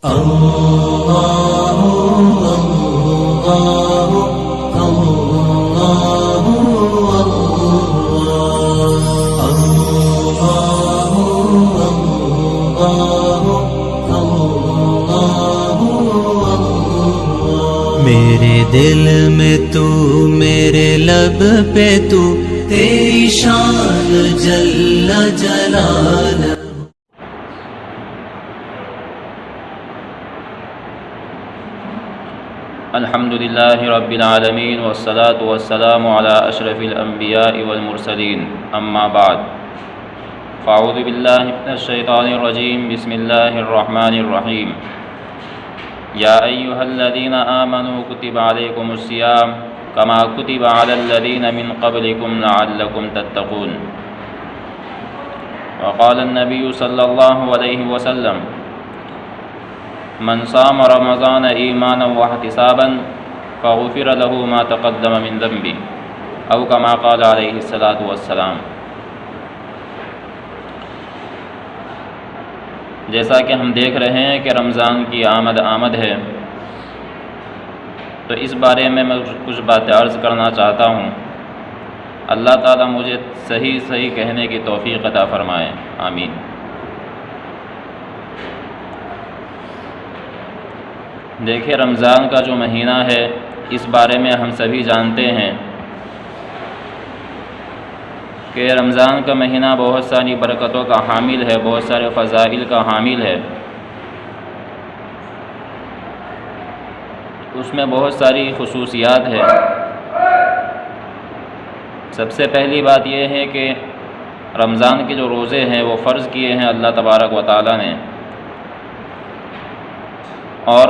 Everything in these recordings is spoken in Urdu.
میرے دل میں تو میرے لب پہ تو تیری شان جل جلالہ. الحمد للہ رب العالمین والصلاة والسلام علی اشرف الانبیاء والمرسلین، اما بعد فاعوذ باللہ من الشیطان الرجیم، بسم اللہ الرحمن الرحیم. یا ایہا الذین آمنوا کتب علیکم الصیام کما کتب علی الذین من قبلکم لعلکم تتقون. وقال النبی صلی اللہ علیہ وسلم من صام رمضان ایمانا واحتسابا فغفر له ما تقدم من ذنبه او کما قال علیہ الصلاۃ والسلام. جیسا کہ ہم دیکھ رہے ہیں کہ رمضان کی آمد ہے، تو اس بارے میں کچھ باتیں عرض کرنا چاہتا ہوں. اللہ تعالیٰ مجھے صحیح کہنے کی توفیق عطا فرمائے، آمین. دیکھیں، رمضان کا جو مہینہ ہے اس بارے میں ہم سبھی جانتے ہیں کہ رمضان کا مہینہ بہت ساری برکتوں کا حامل ہے، بہت سارے فضائل کا حامل ہے. اس میں بہت ساری خصوصیات ہے. سب سے پہلی بات یہ ہے کہ رمضان کے جو روزے ہیں وہ فرض کیے ہیں اللہ تبارک و تعالیٰ نے، اور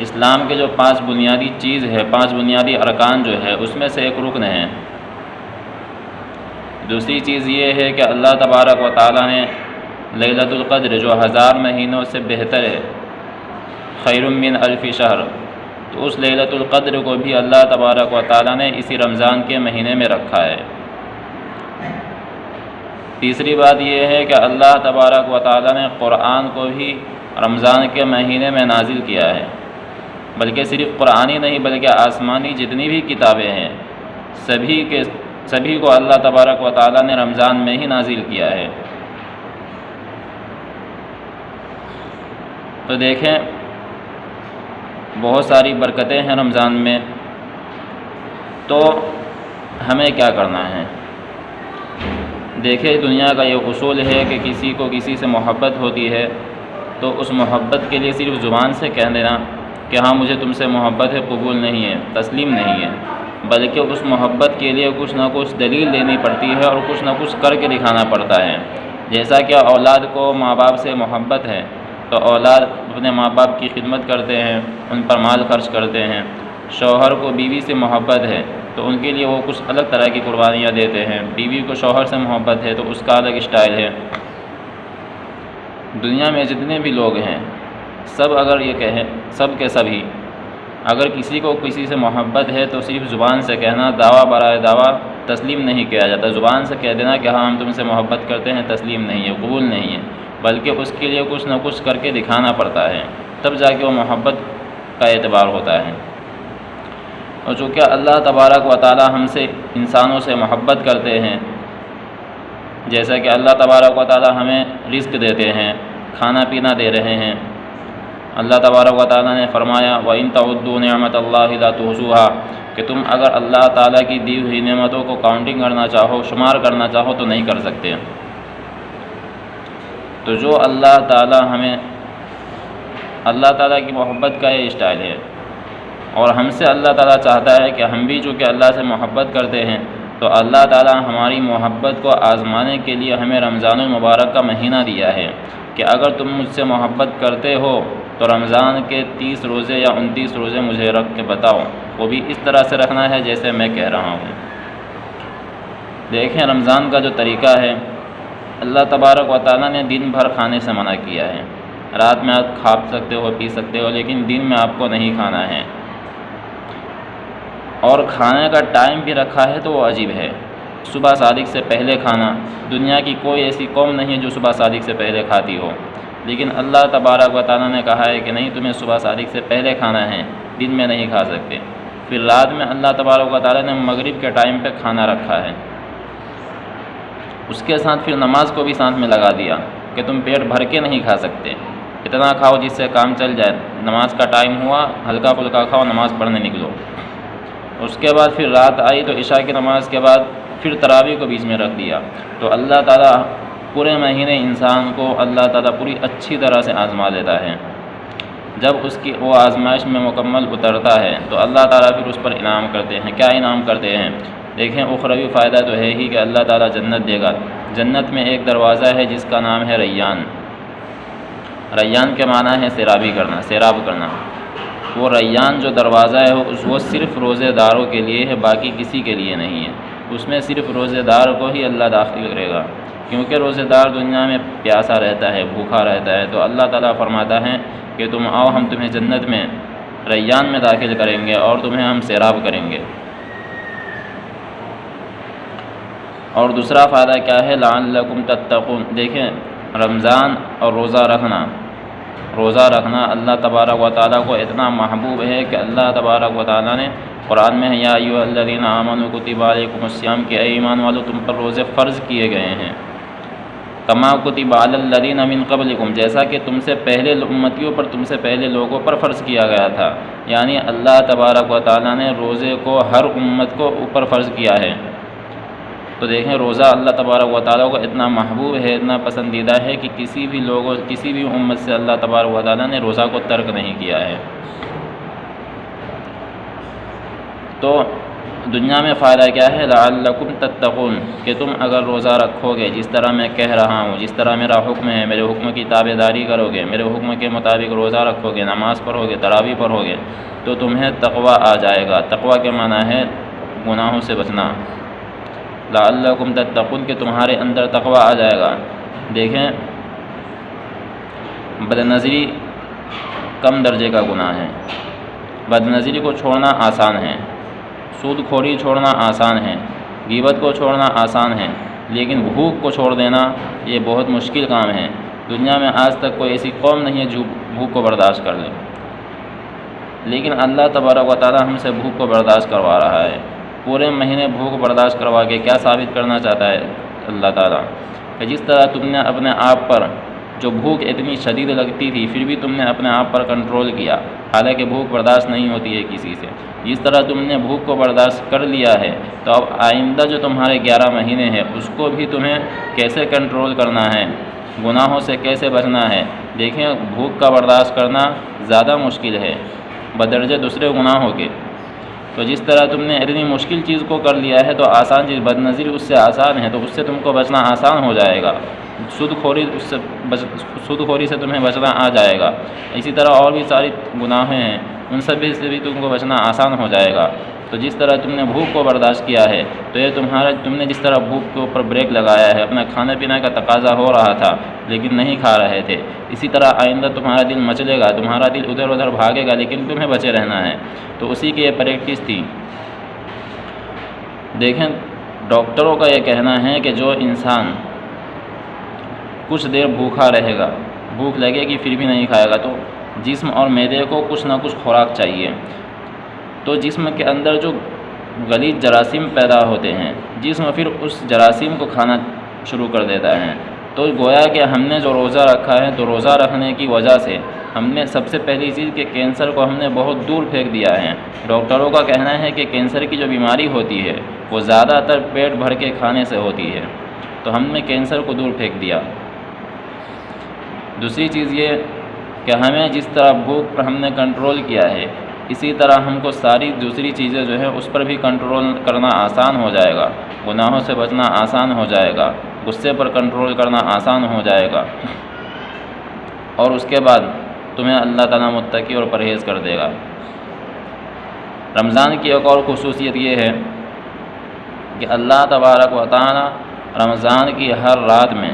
اسلام کے جو 5 بنیادی چیز ہے، 5 بنیادی ارکان جو ہے، اس میں سے ایک رکن ہے. دوسری چیز یہ ہے کہ اللہ تبارک و تعالیٰ نے لیلۃ القدر جو 1000 مہینوں سے بہتر ہے، خیر من الف شہر، تو اس لیلۃ القدر کو بھی اللہ تبارک و تعالیٰ نے اسی رمضان کے مہینے میں رکھا ہے. تیسری بات یہ ہے کہ اللہ تبارک و تعالیٰ نے قرآن کو بھی رمضان کے مہینے میں نازل کیا ہے. بلکہ صرف قرآنی نہیں بلکہ آسمانی جتنی بھی کتابیں ہیں سبھی کو اللہ تبارک و تعالیٰ نے رمضان میں ہی نازل کیا ہے. تو دیکھیں، بہت ساری برکتیں ہیں رمضان میں. تو ہمیں کیا کرنا ہے؟ دیکھیں، دنیا کا یہ اصول ہے کہ کسی کو کسی سے محبت ہوتی ہے تو اس محبت کے لیے صرف زبان سے کہہ دینا کہ ہاں مجھے تم سے محبت ہے قبول نہیں ہے، تسلیم نہیں ہے، بلکہ اس محبت کے لیے کچھ نہ کچھ دلیل دینی پڑتی ہے اور کچھ نہ کچھ کر کے دکھانا پڑتا ہے. جیسا کہ اولاد کو ماں باپ سے محبت ہے تو اولاد اپنے ماں باپ کی خدمت کرتے ہیں، ان پر مال خرچ کرتے ہیں. شوہر کو بیوی سے محبت ہے تو ان کے لیے وہ کچھ الگ طرح کی قربانیاں دیتے ہیں. بیوی کو شوہر سے محبت ہے تو اس کا الگ اسٹائل ہے. دنیا میں جتنے بھی لوگ ہیں سب اگر یہ کہیں، سب کے سبھی اگر کسی کو کسی سے محبت ہے تو صرف زبان سے کہنا، دعویٰ برائے دعویٰ تسلیم نہیں کیا جاتا. زبان سے کہہ دینا کہ ہاں ہم تم سے محبت کرتے ہیں تسلیم نہیں ہے، قبول نہیں ہے، بلکہ اس کے لیے کچھ نہ کچھ کر کے دکھانا پڑتا ہے، تب جا کے وہ محبت کا اعتبار ہوتا ہے. اور چونکہ اللہ تبارک و تعالی ہم سے انسانوں سے محبت کرتے ہیں، جیسا کہ اللہ تبارک و تعالی ہمیں رزق دیتے ہیں، کھانا پینا دے رہے ہیں. اللہ تبارک و تعالیٰ نے فرمایا وَإِن تَعُدُّوا نِعْمَةَ اللَّهِ لَا تُحْصُوهَا، کہ تم اگر اللہ تعالیٰ کی دی ہوئی نعمتوں کو کاؤنٹنگ کرنا چاہو، شمار کرنا چاہو تو نہیں کر سکتے. تو جو اللہ تعالیٰ کی محبت کا یہ اسٹائل ہے، اور ہم سے اللہ تعالیٰ چاہتا ہے کہ ہم بھی چونکہ اللہ سے محبت کرتے ہیں تو اللہ تعالیٰ ہماری محبت کو آزمانے کے لیے ہمیں رمضان المبارک کا مہینہ دیا ہے کہ اگر تم مجھ سے محبت کرتے ہو تو رمضان کے 30 روزے یا 29 روزے مجھے رکھ کے بتاؤ. وہ بھی اس طرح سے رکھنا ہے جیسے میں کہہ رہا ہوں. دیکھیں، رمضان کا جو طریقہ ہے، اللہ تبارک و تعالیٰ نے دن بھر کھانے سے منع کیا ہے. رات میں آپ کھا سکتے ہو، پی سکتے ہو، لیکن دن میں آپ کو نہیں کھانا ہے. اور کھانے کا ٹائم بھی رکھا ہے تو وہ عجیب ہے. صبح صادق سے پہلے کھانا، دنیا کی کوئی ایسی قوم نہیں جو صبح صادق سے پہلے کھاتی ہو. لیکن اللہ تبارک و تعالیٰ نے کہا ہے کہ نہیں، تمہیں صبح صادق سے پہلے کھانا ہے، دن میں نہیں کھا سکتے۔ پھر رات میں اللہ تبارک و تعالیٰ نے مغرب کے ٹائم پہ کھانا رکھا ہے، اس کے ساتھ پھر نماز کو بھی ساتھ میں لگا دیا کہ تم پیٹ بھر کے نہیں کھا سکتے، اتنا کھاؤ جس سے کام چل جائے، نماز کا ٹائم ہوا ہلکا پھلکا کھاؤ، نماز پڑھنے نکلو۔ اس کے بعد پھر رات آئی تو عشاء کی نماز کے بعد پھر تراویح کو بیچ میں رکھ دیا۔ تو اللہ تعالیٰ پورے مہینے انسان کو اللہ تعالیٰ پوری اچھی طرح سے آزما لیتا ہے۔ جب اس کی وہ آزمائش میں مکمل اترتا ہے تو اللہ تعالیٰ پھر اس پر انعام کرتے ہیں۔ کیا انعام کرتے ہیں؟ دیکھیں، اخروی فائدہ تو ہے ہی کہ اللہ تعالیٰ جنت دے گا۔ جنت میں ایک دروازہ ہے جس کا نام ہے ریان۔ ریان کے معنی ہے سیرابی کرنا، سیراب کرنا۔ وہ ریان جو دروازہ ہے وہ صرف روزے داروں کے لیے ہے، باقی کسی کے لیے نہیں ہے۔ اس میں صرف روزے دار کو ہی اللہ داخل کرے گا، کیونکہ روزے دار دنیا میں پیاسا رہتا ہے، بھوکا رہتا ہے۔ تو اللہ تعالیٰ فرماتا ہے کہ تم آؤ، ہم تمہیں جنت میں ریان میں داخل کریں گے اور تمہیں ہم سیراب کریں گے۔ اور دوسرا فائدہ کیا ہے؟ لعلکم تتقون۔ دیکھیں، رمضان اور روزہ رکھنا اللہ تبارک و تعالیٰ کو اتنا محبوب ہے کہ اللہ تبارک و تعالیٰ نے قرآن میں یا ایھا الذین آمنوا کتب علیکم الصیام کہ اے ایمان والو تم پر روزے فرض کیے گئے ہیں، کما کتب علی الذین من قبلکم جیسا کہ تم سے پہلے امتیوں پر، تم سے پہلے لوگوں پر فرض کیا گیا تھا۔ یعنی اللہ تبارک و تعالیٰ نے روزے کو ہر امت کو اوپر فرض کیا ہے۔ تو دیکھیں، روزہ اللہ تبارک و تعالیٰ کو اتنا محبوب ہے، اتنا پسندیدہ ہے کہ کسی بھی امت سے اللہ تبارک و تعالیٰ نے روزہ کو ترک نہیں کیا ہے۔ تو دنیا میں فائدہ کیا ہے؟ لعلکم تتقون، کہ تم اگر روزہ رکھو گے جس طرح میں کہہ رہا ہوں، جس طرح میرا حکم ہے، میرے حکم کی تابع داری کرو گے، میرے حکم کے مطابق روزہ رکھو گے، نماز پڑھو گے، تراویح پڑھو گے، تو تمہیں تقویٰ آ جائے گا۔ تقویٰ کے معنی ہے گناہوں سے بچنا۔ لعلکم تتقون، کہ تمہارے اندر تقویٰ آ جائے گا۔ دیکھیں، بد نظری کم درجے کا گناہ ہے۔ بد نظری کو چھوڑنا آسان ہے، سود خوری چھوڑنا آسان ہے، غیبت کو چھوڑنا آسان ہے، لیکن بھوک کو چھوڑ دینا یہ بہت مشکل کام ہے۔ دنیا میں آج تک کوئی ایسی قوم نہیں ہے جو بھوک کو برداشت کر لے، لیکن اللہ تبارک و تعالیٰ ہم سے بھوک کو برداشت کروا رہا ہے۔ پورے مہینے بھوک برداشت کروا کے کیا ثابت کرنا چاہتا ہے اللہ تعالیٰ؟ کہ جس طرح تم نے اپنے آپ پر، جو بھوک اتنی شدید لگتی تھی پھر بھی تم نے اپنے آپ پر کنٹرول کیا، حالانکہ بھوک برداشت نہیں ہوتی ہے کسی سے، جس طرح تم نے بھوک کو برداشت کر لیا ہے، تو اب آئندہ جو تمہارے 11 مہینے ہیں اس کو بھی تمہیں کیسے کنٹرول کرنا ہے، گناہوں سے کیسے بچنا ہے۔ دیکھیں، بھوک کا برداشت کرنا زیادہ مشکل ہے بدرجہ دوسرے گناہوں کے۔ تو جس طرح تم نے اتنی مشکل چیز کو کر لیا ہے تو آسان چیز بد نظری اس سے آسان ہے، تو اس سے تم کو بچنا آسان ہو جائے گا۔ سود خوری سے تمہیں بچنا آ جائے گا۔ اسی طرح اور بھی ساری گناہ ہیں، ان سب سے بھی تم کو بچنا آسان ہو جائے گا۔ تو جس طرح تم نے بھوک کو برداشت کیا ہے، تو یہ تم نے جس طرح بھوک کے اوپر بریک لگایا ہے، اپنا کھانے پینے کا تقاضا ہو رہا تھا لیکن نہیں کھا رہے تھے، اسی طرح آئندہ تمہارا دل مچلے گا، تمہارا دل ادھر ادھر بھاگے گا، لیکن تمہیں بچے رہنا ہے۔ تو اسی کی یہ پریکٹس تھی۔ دیکھیں، ڈاکٹروں کا یہ کہنا ہے کہ جو انسان کچھ دیر بھوکا رہے گا، بھوک لگے گی پھر بھی نہیں کھائے گا، تو جسم اور معدے کو کچھ نہ کچھ خوراک چاہیے۔ تو جسم کے اندر جو غلیظ جراثیم پیدا ہوتے ہیں، جسم پھر اس جراثیم کو کھانا شروع کر دیتا ہے۔ تو گویا کہ ہم نے جو روزہ رکھا ہے، تو روزہ رکھنے کی وجہ سے ہم نے سب سے پہلی چیز کہ کینسر کو ہم نے بہت دور پھینک دیا ہے۔ ڈاکٹروں کا کہنا ہے کہ کینسر کی جو بیماری ہوتی ہے وہ زیادہ تر پیٹ بھر کے کھانے سے ہوتی ہے، تو ہم نے کینسر کو دور پھینک دیا۔ دوسری چیز یہ کہ ہمیں جس طرح بھوک پر ہم نے کنٹرول کیا ہے، اسی طرح ہم کو ساری دوسری چیزیں جو ہیں اس پر بھی کنٹرول کرنا آسان ہو جائے گا۔ گناہوں سے بچنا آسان ہو جائے گا، غصے پر کنٹرول کرنا آسان ہو جائے گا، اور اس کے بعد تمہیں اللہ تعالیٰ متقی اور پرہیز کر دے گا۔ رمضان کی ایک اور خصوصیت یہ ہے کہ اللہ تبارک و تعالیٰ رمضان کی ہر رات میں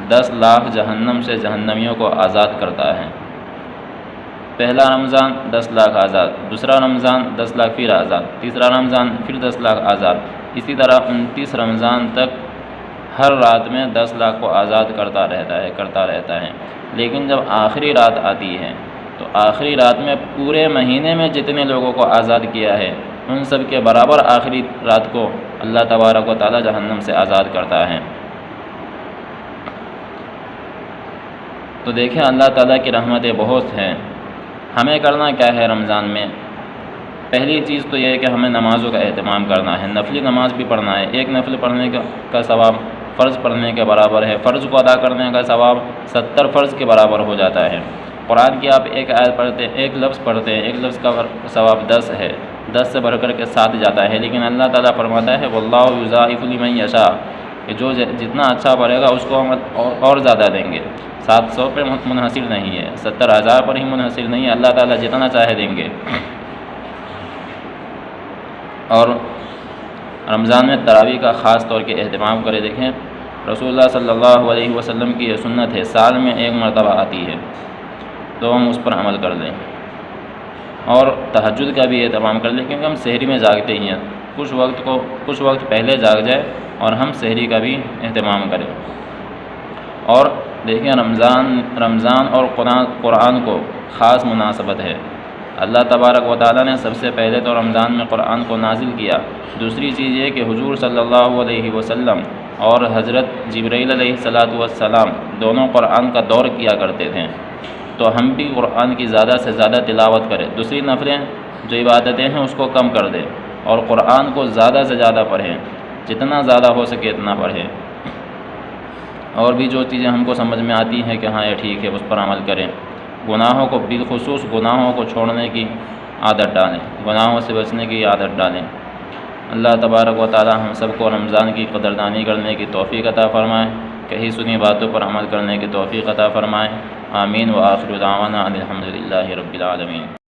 10 لاکھ جہنم سے جہنمیوں کو آزاد کرتا ہے۔ پہلا رمضان 10 لاکھ آزاد، دوسرا رمضان 10 لاکھ پھر آزاد، تیسرا رمضان پھر 10 لاکھ آزاد، اسی طرح 29 رمضان تک ہر رات میں 10 لاکھ کو آزاد کرتا رہتا ہے۔ لیکن جب آخری رات آتی ہے تو آخری رات میں پورے مہینے میں جتنے لوگوں کو آزاد کیا ہے ان سب کے برابر آخری رات کو اللہ تبارک و تعالی جہنم سے آزاد کرتا ہے۔ تو دیکھیں اللہ تعالیٰ کی رحمتیں بہت ہیں۔ ہمیں کرنا کیا ہے رمضان میں؟ پہلی چیز تو یہ ہے کہ ہمیں نمازوں کا اہتمام کرنا ہے، نفلی نماز بھی پڑھنا ہے۔ ایک نفل پڑھنے کا ثواب فرض پڑھنے کے برابر ہے، فرض کو ادا کرنے کا ثواب 70 فرض کے برابر ہو جاتا ہے۔ قرآن کی آپ ایک آیت پڑھتے ہیں، ایک لفظ پڑھتے ہیں، ایک لفظ کا ثواب 10 ہے، 10 سے بڑھ کر کے 7 جاتا ہے۔ لیکن اللہ تعالیٰ فرماتا ہے واللہ یضاعف لمن یشاء، کہ جو جتنا اچھا پڑھے گا اس کو ہم اور زیادہ دیں گے۔ 700 پر منحصر نہیں ہے، 70,000 پر ہی منحصر نہیں ہے، اللہ تعالیٰ جتنا چاہے دیں گے۔ اور رمضان میں تراویح کا خاص طور کے اہتمام کرے۔ دیکھیں رسول اللہ صلی اللہ علیہ وسلم کی یہ سنت ہے، سال میں ایک مرتبہ آتی ہے تو ہم اس پر عمل کر لیں، اور تہجد کا بھی اہتمام کر لیں، کیونکہ ہم سحری میں جاگتے ہی ہیں، کچھ وقت پہلے جاگ جائے اور ہم سحری کا بھی اہتمام کریں۔ اور دیکھیں رمضان اور قرآن کو خاص مناسبت ہے۔ اللہ تبارک و تعالیٰ نے سب سے پہلے تو رمضان میں قرآن کو نازل کیا۔ دوسری چیز یہ کہ حضور صلی اللہ علیہ وسلم اور حضرت جبرائیل علیہ السلام دونوں قرآن کا دور کیا کرتے تھے، تو ہم بھی قرآن کی زیادہ سے زیادہ تلاوت کریں۔ دوسری نفلیں جو عبادتیں ہیں اس کو کم کر دیں اور قرآن کو زیادہ سے زیادہ پڑھیں، جتنا زیادہ ہو سکے اتنا پڑھیں۔ اور بھی جو چیزیں ہم کو سمجھ میں آتی ہیں کہ ہاں یہ ٹھیک ہے اس پر عمل کریں۔ گناہوں کو بالخصوص گناہوں کو چھوڑنے کی عادت ڈالیں، گناہوں سے بچنے کی عادت ڈالیں۔ اللہ تبارک و تعالی ہم سب کو رمضان کی قدردانی کرنے کی توفیق عطا فرمائے، کہی سنی باتوں پر عمل کرنے کی توفیق عطا فرمائے۔ آمین۔ وآخر دعوانا ان الحمد للہ رب العالمین۔